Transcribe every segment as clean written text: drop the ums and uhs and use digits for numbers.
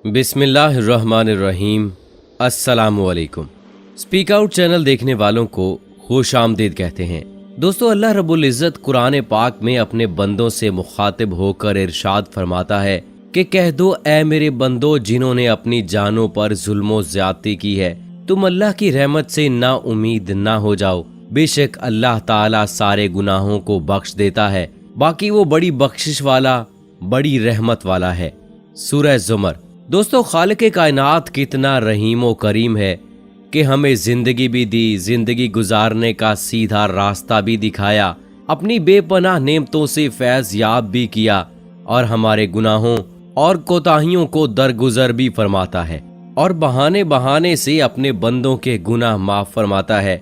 बिस्मिल्लाहिर्रहमानिर्रहीम। अस्सलाम वालेकुम। स्पीक आउट चैनल देखने वालों को खुश आमदीद कहते हैं। दोस्तों, अल्लाह रब्बुल इज़्ज़त कुरान पाक में अपने बंदों से मुखातिब होकर इरशाद फरमाता है कि कह दो ऐ मेरे बंदो जिन्होंने अपनी जानों पर जुल्म ज़्यादती की है, तुम अल्लाह की रहमत से ना उम्मीद ना हो जाओ। बेशक अल्लाह ताला सारे गुनाहों को बख्श देता है, बाकी वो बड़ी बख्शिश वाला, बड़ी रहमत वाला है। सूरह ज़ुमर। दोस्तों, खालिक़े कायनात कितना रहीम व करीम है कि हमें जिंदगी भी दी, जिंदगी गुजारने का सीधा रास्ता भी दिखाया, अपनी बेपनाह नेमतों से फैज़ याब भी किया और हमारे गुनाहों और कोताहियों को दरगुजर भी फरमाता है और बहाने बहाने से अपने बंदों के गुनाह माफ फरमाता है।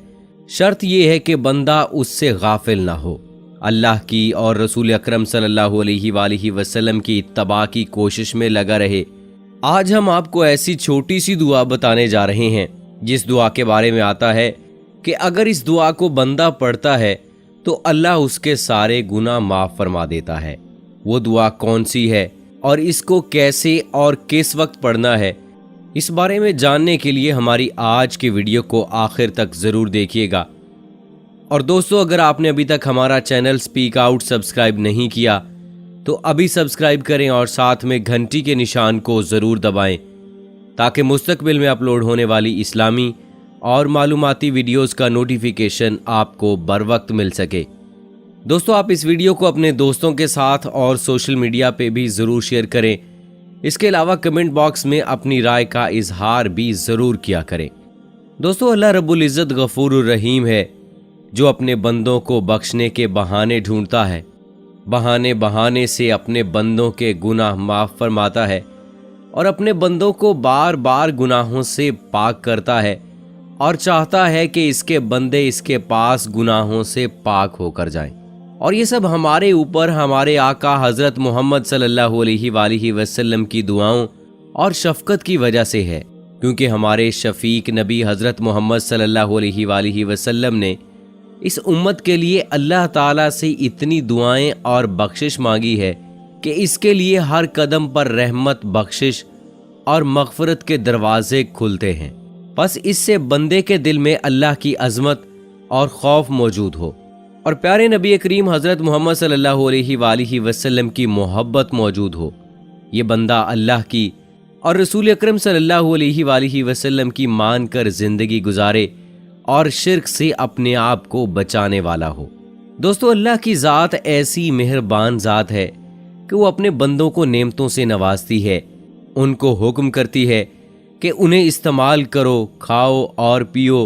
शर्त यह है कि बंदा उससे गाफिल ना हो, अल्लाह की और रसूल अकरम सल्लल्लाहु अलैहि वसल्लम की इत्तबा की कोशिश में लगा रहे। आज हम आपको ऐसी छोटी सी दुआ बताने जा रहे हैं जिस दुआ के बारे में आता है कि अगर इस दुआ को बंदा पढ़ता है तो अल्लाह उसके सारे गुनाह माफ फरमा देता है। वो दुआ कौन सी है और इसको कैसे और किस वक्त पढ़ना है, इस बारे में जानने के लिए हमारी आज की वीडियो को आखिर तक ज़रूर देखिएगा। और दोस्तों, अगर आपने अभी तक हमारा चैनल स्पीक आउट सब्सक्राइब नहीं किया तो अभी सब्सक्राइब करें और साथ में घंटी के निशान को ज़रूर दबाएं ताकि मुस्तकबिल में अपलोड होने वाली इस्लामी और मालूमाती वीडियोस का नोटिफिकेशन आपको बर वक्त मिल सके। दोस्तों, आप इस वीडियो को अपने दोस्तों के साथ और सोशल मीडिया पे भी ज़रूर शेयर करें। इसके अलावा कमेंट बॉक्स में अपनी राय का इजहार भी ज़रूर किया करें। दोस्तों, अल्लाह रब्बुल इज़्ज़त गफूरुर रहीम है जो अपने बंदों को बख्शने के बहाने ढूंढता है, बहाने बहाने से अपने बंदों के गुनाह माफ फरमाता है और अपने बंदों को बार बार गुनाहों से पाक करता है और चाहता है कि इसके बंदे इसके पास गुनाहों से पाक होकर जाएं। और ये सब हमारे ऊपर हमारे आका हज़रत मोहम्मद सल्लल्लाहु अलैहि वसल्लम की दुआओं और शफ़क़त की वजह से है, क्योंकि हमारे शफ़ीक नबी हज़रत मोहम्मद सल्लल्लाहु अलैहि वसल्लम ने इस उम्मत के लिए अल्लाह ताला से इतनी दुआएं और बख्शिश मांगी है कि इसके लिए हर कदम पर रहमत, बख्शिश और मग़फ़िरत के दरवाजे खुलते हैं। बस इससे बंदे के दिल में अल्लाह की अज़मत और खौफ मौजूद हो और प्यारे नबी करीम हज़रत मोहम्मद सल्लल्लाहु अलैहि वसल्लम की मोहब्बत मौजूद हो। ये बंदा अल्लाह की और रसूल अकरम सल्लल्लाहु अलैहि वसल्लम की मान कर ज़िंदगी गुजारे और शिर्क से अपने आप को बचाने वाला हो। दोस्तों, अल्लाह की ज़ात ऐसी मेहरबान ज़ात है कि वो अपने बंदों को नेमतों से नवाजती है, उनको हुक्म करती है कि उन्हें इस्तेमाल करो, खाओ और पियो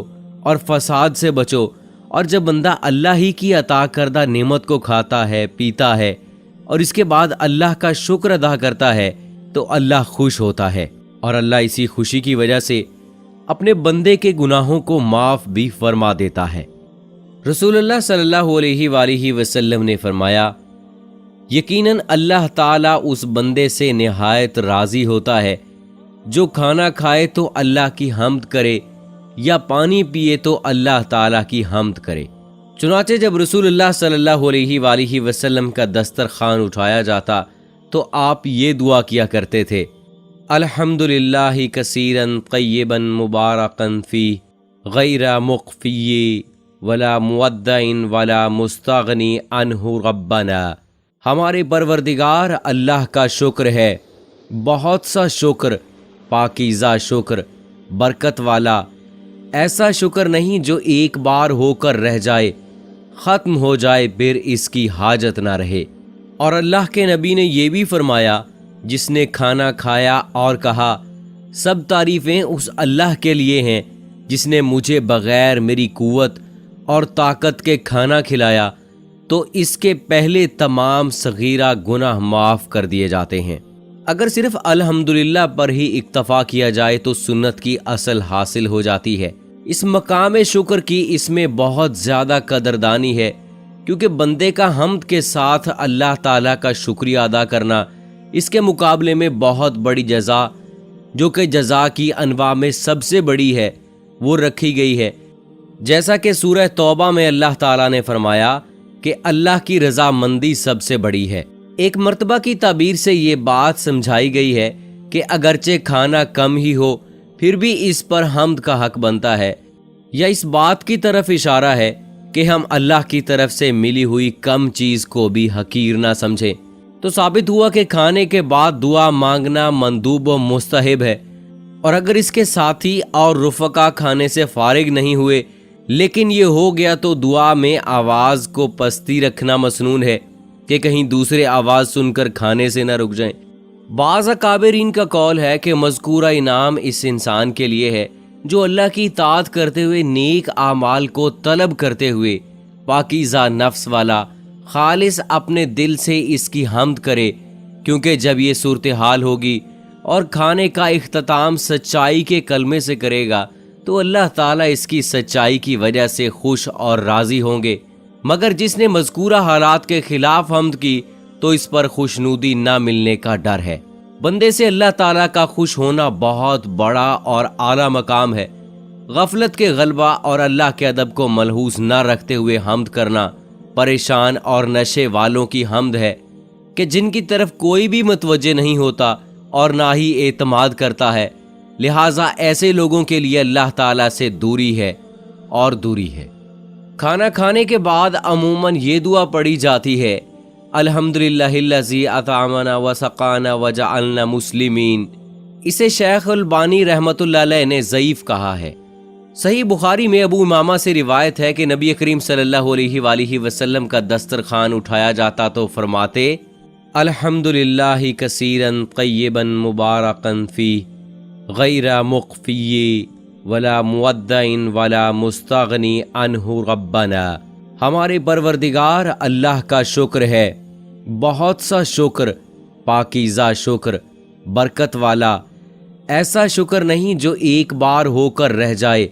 और फसाद से बचो। और जब बंदा अल्लाह ही की अता करदा नेमत को खाता है, पीता है और इसके बाद अल्लाह का शुक्र अदा करता है तो अल्लाह खुश होता है और अल्लाह इसी खुशी की वजह से अपने बंदे के गुनाहों को माफ भी फरमा देता है। रसूलुल्लाह सल्लल्लाहु अलैहि वसल्लम ने फरमाया, यकीनन अल्लाह ताला उस बंदे से निहायत राज़ी होता है जो खाना खाए तो अल्लाह की हम्द करे या पानी पिए तो अल्लाह ताला की हम्द करे। चुनाचे जब रसूलुल्लाह सल्लल्लाहु अलैहि वसल्लम का दस्तरखान उठाया जाता तो आप ये दुआ किया करते थे, अल्हम्दुलिल्लाहि कसीरन तय्यबन मुबारकन फी गैरा मुख्फी वला मुअद्दइन वला मुस्तगनी अन्हु रब्बना। हमारे परवरदिगार अल्लाह का शुक्र है, बहुत सा शुक्र, पाकीज़ा शुक्र, बरकत वाला, ऐसा शुक्र नहीं जो एक बार होकर रह जाए, ख़त्म हो जाए, फिर इसकी हाजत ना रहे। और अल्लाह के नबी ने यह भी फरमाया, जिसने खाना खाया और कहा सब तारीफ़ें उस अल्लाह के लिए हैं जिसने मुझे बग़ैर मेरी कुव्वत और ताकत के खाना खिलाया, तो इसके पहले तमाम सगीरा गुनाह माफ़ कर दिए जाते हैं। अगर सिर्फ अल्हम्दुलिल्लाह पर ही इक्तफ़ा किया जाए तो सुन्नत की असल हासिल हो जाती है। इस मकाम शुक्र की इसमें बहुत ज़्यादा कदरदानी है, क्योंकि बंदे का हम्द के साथ अल्लाह ताला का शुक्रिया अदा करना इसके मुकाबले में बहुत बड़ी जज़ा, जो कि जज़ा की अनवा में सबसे बड़ी है, वो रखी गई है। जैसा कि सूरह तौबा में अल्लाह ताला ने फरमाया कि अल्लाह की रज़ामंदी सबसे बड़ी है। एक मर्तबा की ताबीर से ये बात समझाई गई है کہ اگرچہ کھانا کم ہی ہو پھر بھی اس پر حمد کا حق بنتا ہے، یا اس بات کی طرف اشارہ ہے کہ ہم اللہ کی طرف سے ملی ہوئی کم چیز کو بھی حقیر نہ سمجھیں؟ تو ثابت ہوا کہ کھانے کے بعد دعا مانگنا مندوب و مستحب ہے، اور اگر اس کے ساتھی اور رفقا کھانے سے فارغ نہیں ہوئے لیکن یہ ہو گیا تو دعا میں آواز کو پستی رکھنا مسنون ہے کہ کہیں دوسرے آواز سن کر کھانے سے نہ رک جائیں۔ بعض اکابرین کا قول ہے کہ مذکورہ انعام اس انسان کے لیے ہے جو اللہ کی اطاعت کرتے ہوئے نیک اعمال کو طلب کرتے ہوئے پاکیزہ نفس والا خالص اپنے دل سے اس کی حمد کرے، کیونکہ جب یہ صورتحال ہوگی اور کھانے کا اختتام سچائی کے کلمے سے کرے گا تو اللہ تعالیٰ اس کی سچائی کی وجہ سے خوش اور راضی ہوں گے، مگر جس نے مذکورہ حالات کے خلاف حمد کی تو اس پر خوشنودی نہ ملنے کا ڈر ہے۔ بندے سے اللہ تعالیٰ کا خوش ہونا بہت بڑا اور اعلیٰ مقام ہے۔ غفلت کے غلبہ اور اللہ کے ادب کو ملحوظ نہ رکھتے ہوئے حمد کرنا پریشان اور نشے والوں کی حمد ہے کہ جن کی طرف کوئی بھی متوجہ نہیں ہوتا اور نہ ہی اعتماد کرتا ہے، لہٰذا ایسے لوگوں کے لیے اللہ تعالیٰ سے دوری ہے اور دوری ہے۔ کھانا کھانے کے بعد عموماً یہ دعا پڑھی جاتی ہے، الحمدللہ الذی اطعمنا وسقانا وجعلنا مسلمین۔ اسے شیخ البانی رحمۃ اللہ علیہ نے ضعیف کہا ہے۔ صحیح بخاری میں ابو امامہ سے روایت ہے کہ نبی کریم صلی اللہ علیہ وآلہ وسلم کا دسترخوان اٹھایا جاتا تو فرماتے، الحمدللہ کثیرا طیبا مبارکا فیہ غیر مخفی ولا مودع ولا مستغنی عنہ ربنا۔ ہمارے پروردگار اللہ کا شکر ہے، بہت سا شکر، پاکیزہ شکر، برکت والا، ایسا شکر نہیں جو ایک بار ہو کر رہ جائے،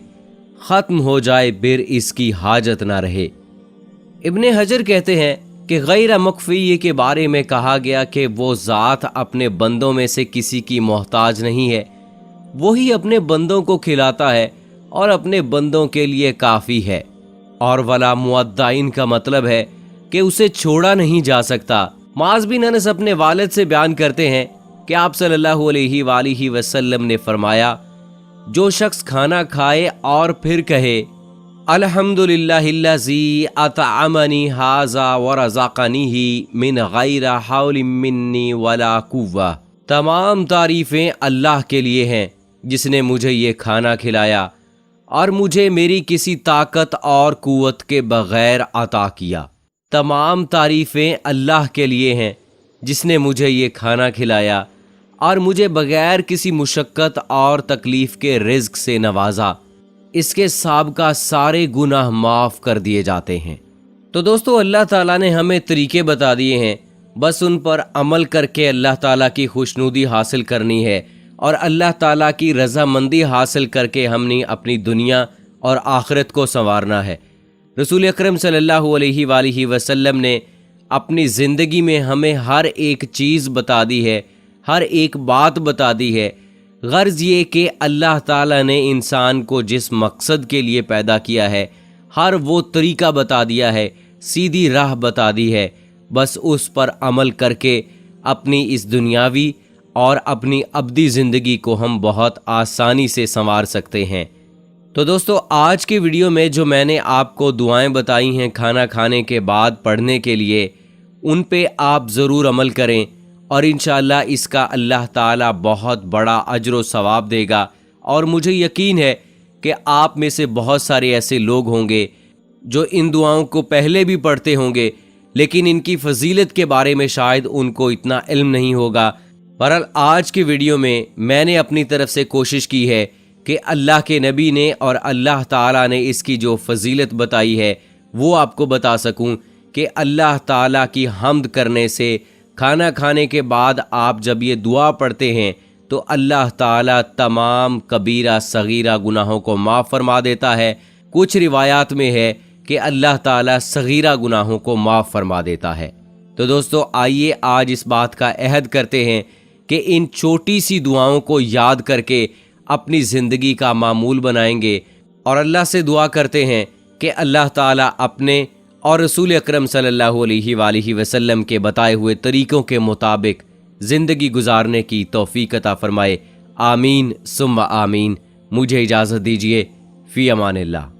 ختم ہو جائے پھر اس کی حاجت نہ رہے۔ ابن حجر کہتے ہیں کہ غیر مخفی کے بارے میں کہا گیا کہ وہ ذات اپنے بندوں میں سے کسی کی محتاج نہیں ہے، وہی اپنے بندوں کو کھلاتا ہے اور اپنے بندوں کے لیے کافی ہے۔ اور ولا مودعین کا مطلب ہے کہ اسے چھوڑا نہیں جا سکتا۔ معاذ بن انس اپنے والد سے بیان کرتے ہیں کہ آپ صلی اللہ علیہ وآلہ وسلم نے فرمایا، جو شخص کھانا کھائے اور پھر کہے الحمدللہ الذی اطعمنی ھذا ورزقنیہ من غیر حول منی ولا قوہ، تمام تعریفیں اللہ کے لیے ہیں جس نے مجھے یہ کھانا کھلایا اور مجھے میری کسی طاقت اور قوت کے بغیر عطا کیا۔ تمام تعریفیں اللہ کے لیے ہیں جس نے مجھے یہ کھانا کھلایا اور مجھے بغیر کسی مشقت اور تکلیف کے رزق سے نوازا۔ اس کے سابقہ سارے گناہ معاف کر دیے جاتے ہیں۔ تو دوستو، اللہ تعالیٰ نے ہمیں طریقے بتا دیے ہیں، بس ان پر عمل کر کے اللہ تعالیٰ کی خوشنودی حاصل کرنی ہے اور اللہ تعالیٰ کی رضامندی حاصل کر کے ہم نے اپنی دنیا اور آخرت کو سنوارنا ہے۔ رسول اکرم صلی اللہ علیہ وآلہ وسلم نے اپنی زندگی میں ہمیں ہر ایک چیز بتا دی ہے، ہر ایک بات بتا دی ہے۔ غرض یہ کہ اللہ تعالیٰ نے انسان کو جس مقصد کے لیے پیدا کیا ہے ہر وہ طریقہ بتا دیا ہے، سیدھی راہ بتا دی ہے، بس اس پر عمل کر کے اپنی اس دنیاوی اور اپنی ابدی زندگی کو ہم بہت آسانی سے سنوار سکتے ہیں۔ تو دوستو، آج کی ویڈیو میں جو میں نے آپ کو دعائیں بتائی ہیں کھانا کھانے کے بعد پڑھنے کے لیے، ان پہ آپ ضرور عمل کریں اور انشاءاللہ اس کا اللہ تعالیٰ بہت بڑا اجر و ثواب دے گا۔ اور مجھے یقین ہے کہ آپ میں سے بہت سارے ایسے لوگ ہوں گے جو ان دعاؤں کو پہلے بھی پڑھتے ہوں گے، لیکن ان کی فضیلت کے بارے میں شاید ان کو اتنا علم نہیں ہوگا۔ بہرحال آج کی ویڈیو میں نے اپنی طرف سے کوشش کی ہے کہ اللہ کے نبی نے اور اللہ تعالیٰ نے اس کی جو فضیلت بتائی ہے وہ آپ کو بتا سکوں کہ اللہ تعالیٰ کی حمد کرنے سے کھانا کھانے کے بعد آپ جب یہ دعا پڑھتے ہیں تو اللہ تعالیٰ تمام کبیرہ صغیرہ گناہوں کو معاف فرما دیتا ہے۔ کچھ روایات میں ہے کہ اللہ تعالیٰ صغیرہ گناہوں کو معاف فرما دیتا ہے۔ تو دوستو، آئیے آج اس بات کا عہد کرتے ہیں کہ ان چھوٹی سی دعاؤں کو یاد کر کے اپنی زندگی کا معمول بنائیں گے، اور اللہ سے دعا کرتے ہیں کہ اللہ تعالیٰ اپنے اور رسول اکرم صلی اللہ علیہ وآلہ وسلم کے بتائے ہوئے طریقوں کے مطابق زندگی گزارنے کی توفیق عطا فرمائے، آمین ثم آمین۔ مجھے اجازت دیجیے، فی امان اللہ۔